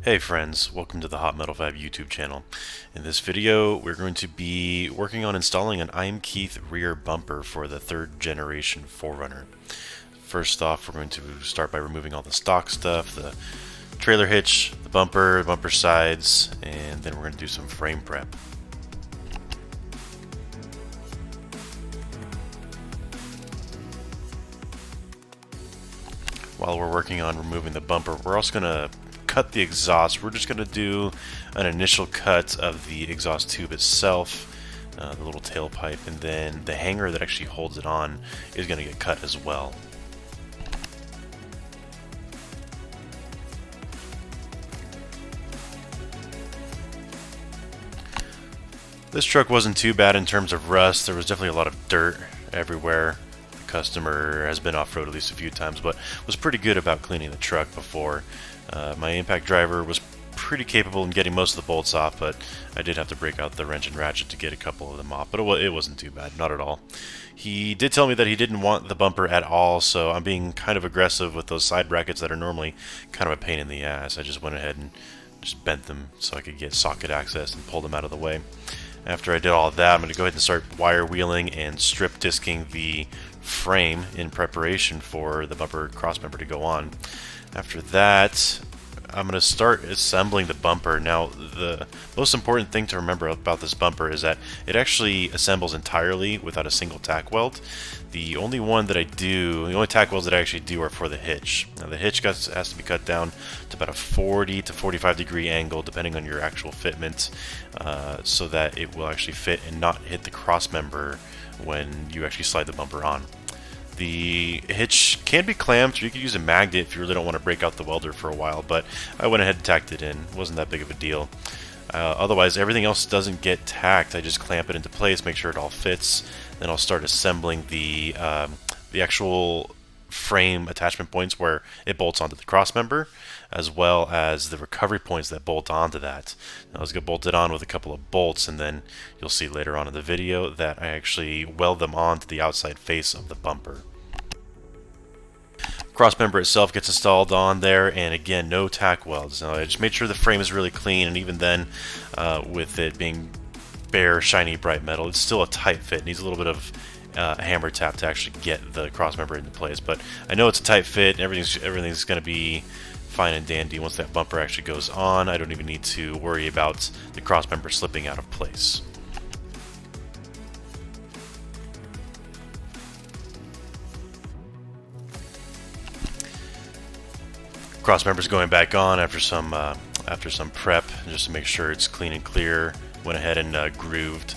Hey friends, welcome to the Hot Metal 5 YouTube channel. In this video, we're going to be working on installing an Eimkeith rear bumper for the 3rd generation 4runner. First off, we're going to start by removing all the stock stuff, the trailer hitch, the bumper sides, and then we're going to do some frame prep. While we're working on removing the bumper, we're also going to cut the exhaust. We're just going to do an initial cut of the exhaust tube itself, the little tailpipe, and then the hanger that actually holds it on is going to get cut as well. This truck wasn't too bad in terms of rust. There was definitely a lot of dirt everywhere. The customer has been off-road at least a few times, but was pretty good about cleaning the truck before. My impact driver was pretty capable in getting most of the bolts off, but I did have to break out the wrench and ratchet to get a couple of them off, but it wasn't too bad, not at all. He did tell me that he didn't want the bumper at all, so I'm being kind of aggressive with those side brackets that are normally kind of a pain in the ass. I just went ahead and just bent them so I could get socket access and pull them out of the way. After I did all of that, I'm going to go ahead and start wire wheeling and strip disking the frame in preparation for the bumper cross member to go on. After that, I'm going to start assembling the bumper. Now, the most important thing to remember about this bumper is that it actually assembles entirely without a single tack weld. The only tack welds that I actually do are for the hitch. Now, the hitch has to be cut down to about a 40 to 45 degree angle, depending on your actual fitment, so that it will actually fit and not hit the cross member when you actually slide the bumper on. The hitch can be clamped, or you could use a magnet if you really don't want to break out the welder for a while, but I went ahead and tacked it in. It wasn't that big of a deal. Otherwise, everything else doesn't get tacked. I just clamp it into place, make sure it all fits. Then I'll start assembling the actual frame attachment points where it bolts onto the cross member, as well as the recovery points that bolt onto that. Now, let's get bolted on with a couple of bolts, and then you'll see later on in the video that I actually weld them onto the outside face of the bumper. Cross member itself gets installed on there, and again, no tack welds. Now, I just made sure the frame is really clean, and even then, with it being bare, shiny, bright metal, it's still a tight fit. It needs a little bit of hammer tap to actually get the cross member into place, but I know it's a tight fit. Everything's going to be fine and dandy once that bumper actually goes on. I don't even need to worry about the cross member slipping out of place. Cross member's going back on after some prep, just to make sure it's clean and clear. Went ahead and grooved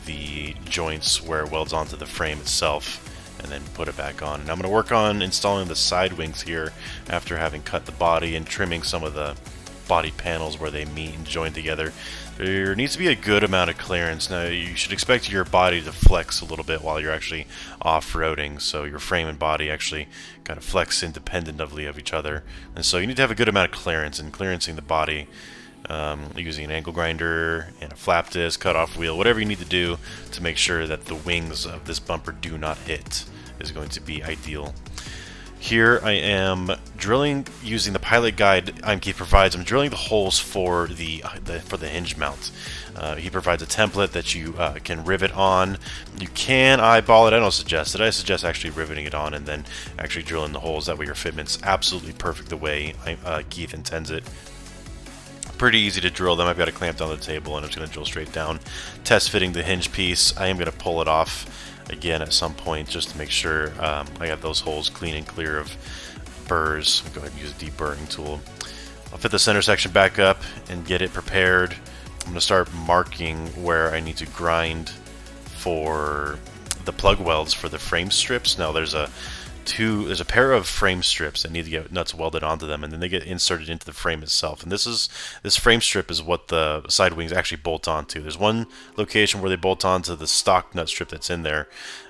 the joints where it welds onto the frame itself, and then put it back on. And I'm going to work on installing the side wings here after having cut the body and trimming some of the body panels where they meet and join together. There needs to be a good amount of clearance. Now, you should expect your body to flex a little bit while you're actually off-roading, so your frame and body actually kind of flex independently of each other. And so you need to have a good amount of clearance, and clearancing the body using an angle grinder and a flap disc, cut-off wheel, whatever you need to do to make sure that the wings of this bumper do not hit is going to be ideal. Here I am drilling using the pilot guide Eimkeith provides. I'm drilling the holes for the hinge mount. He provides a template that you can rivet on. You can eyeball it. I don't suggest it. I suggest actually riveting it on and then actually drilling the holes. That way your fitment's absolutely perfect the way Keith intends it. Pretty easy to drill them. I've got it clamped on the table and I'm just going to drill straight down. Test fitting the hinge piece. I am going to pull it off again at some point just to make sure I have those holes clean and clear of burrs. I'll go ahead and use a deburring tool. I'll fit the center section back up and get it prepared. I'm going to start marking where I need to grind for the plug welds for the frame strips. Now there's a pair of frame strips that need to get nuts welded onto them, and then they get inserted into the frame itself. And this frame strip is what the side wings actually bolt onto. There's one location where they bolt onto the stock nut strip that's in there.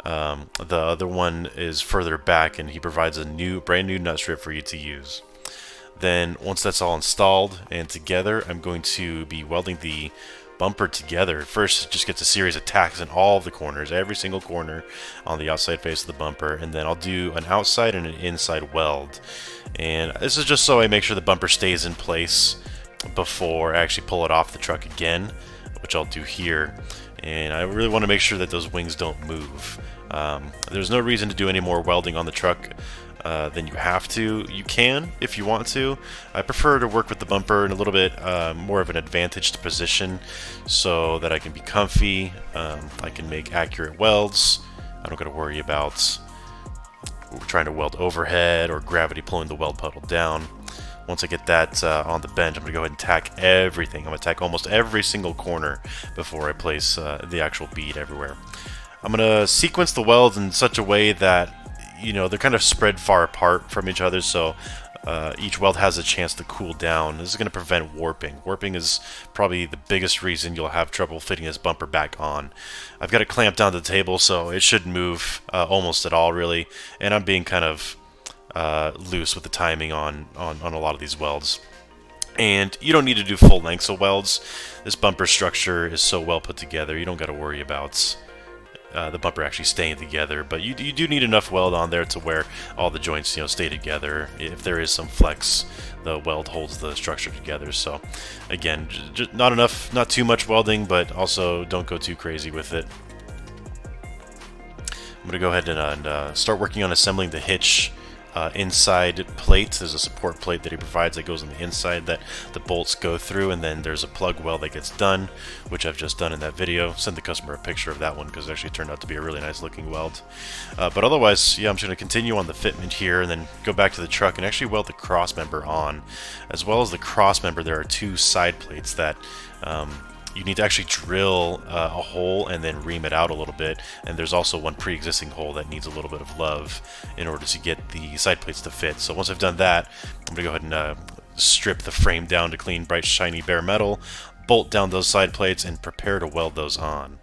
The other one is further back, and he provides a brand new nut strip for you to use. Then once that's all installed and together, I'm going to be welding the bumper together. First, it just gets a series of tacks in all of the corners, every single corner on the outside face of the bumper, and then I'll do an outside and an inside weld. And this is just so I make sure the bumper stays in place before I actually pull it off the truck again, which I'll do here. And I really want to make sure that those wings don't move. There's no reason to do any more welding on the truck than you have to. You can if you want to. I prefer to work with the bumper in a little bit more of an advantaged position so that I can be comfy. I can make accurate welds. I don't got to worry about trying to weld overhead or gravity pulling the weld puddle down. Once I get that on the bench, I'm going to go ahead and tack everything. I'm going to tack almost every single corner before I place the actual bead everywhere. I'm going to sequence the welds in such a way that, you know, they're kind of spread far apart from each other, so each weld has a chance to cool down. This is going to prevent warping. Warping is probably the biggest reason you'll have trouble fitting this bumper back on. I've got it clamped down to the table, so it shouldn't move almost at all, really, and I'm being kind of loose with the timing on a lot of these welds. And you don't need to do full lengths of welds. This bumper structure is so well put together, you don't got to worry about the bumper actually staying together, but you do need enough weld on there to where all the joints, you know, stay together. If there is some flex, the weld holds the structure together. So again, just not enough, not too much welding, but also don't go too crazy with it. I'm going to go ahead and start working on assembling the hitch inside plate. There's a support plate that he provides that goes on the inside that the bolts go through, and then there's a plug weld that gets done, which I've just done in that video. Send the customer a picture of that one because it actually turned out to be a really nice looking weld. But otherwise, yeah, I'm just going to continue on the fitment here and then go back to the truck and actually weld the cross member on. As well as the cross member, there are two side plates that you need to actually drill a hole and then ream it out a little bit, and there's also one pre-existing hole that needs a little bit of love in order to get the side plates to fit. So once I've done that, I'm going to go ahead and strip the frame down to clean, bright, shiny, bare metal, bolt down those side plates, and prepare to weld those on.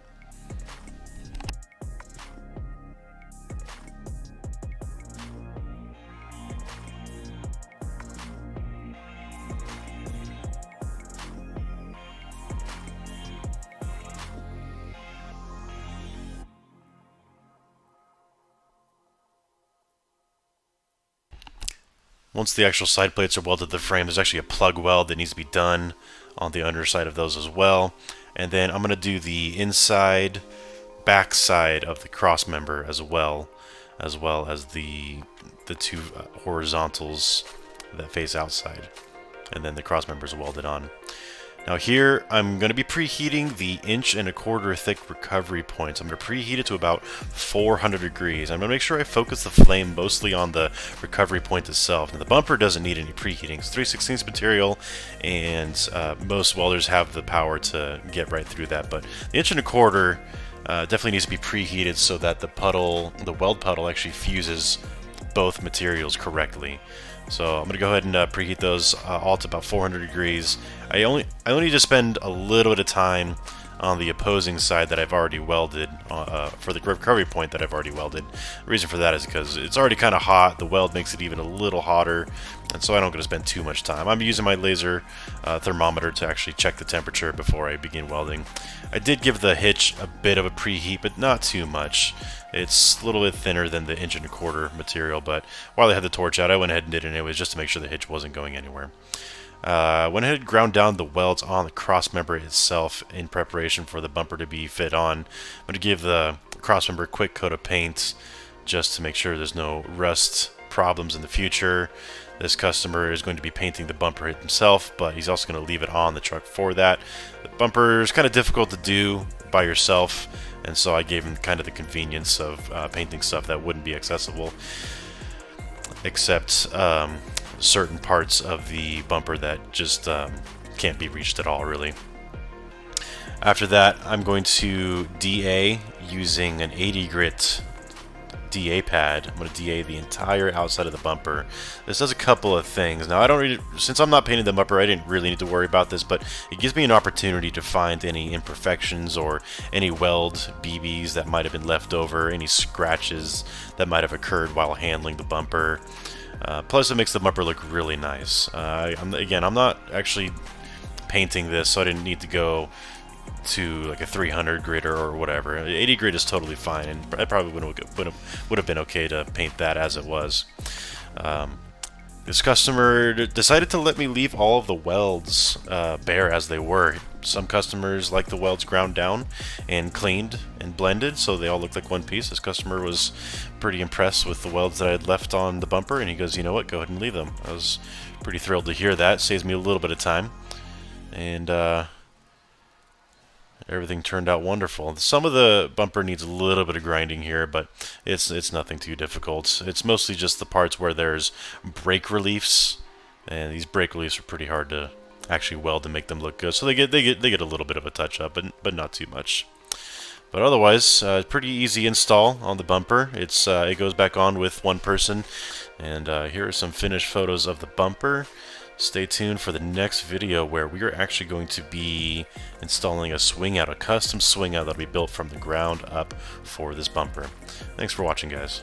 Once the actual side plates are welded to the frame, there's actually a plug weld that needs to be done on the underside of those as well. And then I'm going to do the inside, back side of the cross member as well as the two horizontals that face outside. And then the cross member is welded on. Now here, I'm going to be preheating the 1.25" thick recovery points. I'm going to preheat it to about 400 degrees. I'm going to make sure I focus the flame mostly on the recovery point itself. Now the bumper doesn't need any preheating. It's 3/16 material, and most welders have the power to get right through that. But the 1.25" definitely needs to be preheated so that the weld puddle actually fuses both materials correctly. So I'm going to go ahead and preheat those all to about 400 degrees. I only need to spend a little bit of time on the opposing side that I've already welded, for the recovery point that I've already welded. The reason for that is because it's already kind of hot. The weld makes it even a little hotter, and so I don't get to spend too much time. I'm using my laser thermometer to actually check the temperature before I begin welding. I did give the hitch a bit of a preheat, but not too much. It's a little bit thinner than the 1.25" material, but while I had the torch out, I went ahead and did it anyways just to make sure the hitch wasn't going anywhere. Went ahead and ground down the welds on the cross member itself in preparation for the bumper to be fit on. I'm going to give the cross member a quick coat of paint just to make sure there's no rust problems in the future. This customer is going to be painting the bumper himself, but he's also going to leave it on the truck for that. The bumper is kind of difficult to do by yourself, and so I gave him kind of the convenience of painting stuff that wouldn't be accessible, except certain parts of the bumper that just can't be reached at all, really. After that, I'm going to DA using an 80 grit DA pad. I'm going to DA the entire outside of the bumper. This does a couple of things. Now, since I'm not painting the bumper, I didn't really need to worry about this, but it gives me an opportunity to find any imperfections or any weld BBs that might have been left over, any scratches that might have occurred while handling the bumper. Plus, it makes the bumper look really nice. I'm not actually painting this, so I didn't need to go to like a 300 grit or whatever. 80 grit is totally fine, and I probably would have been okay to paint that as it was. This customer decided to let me leave all of the welds bare as they were. Some customers like the welds ground down and cleaned and blended, so they all looked like one piece. This customer was pretty impressed with the welds that I had left on the bumper, and he goes, you know what, go ahead and leave them. I was pretty thrilled to hear that. Saves me a little bit of time. And everything turned out wonderful. Some of the bumper needs a little bit of grinding here, but it's nothing too difficult. It's mostly just the parts where there's brake reliefs, and these brake reliefs are pretty hard to actually weld to make them look good. So they get a little bit of a touch up, but not too much. But otherwise, pretty easy install on the bumper. It goes back on with one person, and here are some finished photos of the bumper. Stay tuned for the next video where we are actually going to be installing a swingout, a custom swingout that'll be built from the ground up for this bumper. Thanks for watching, guys.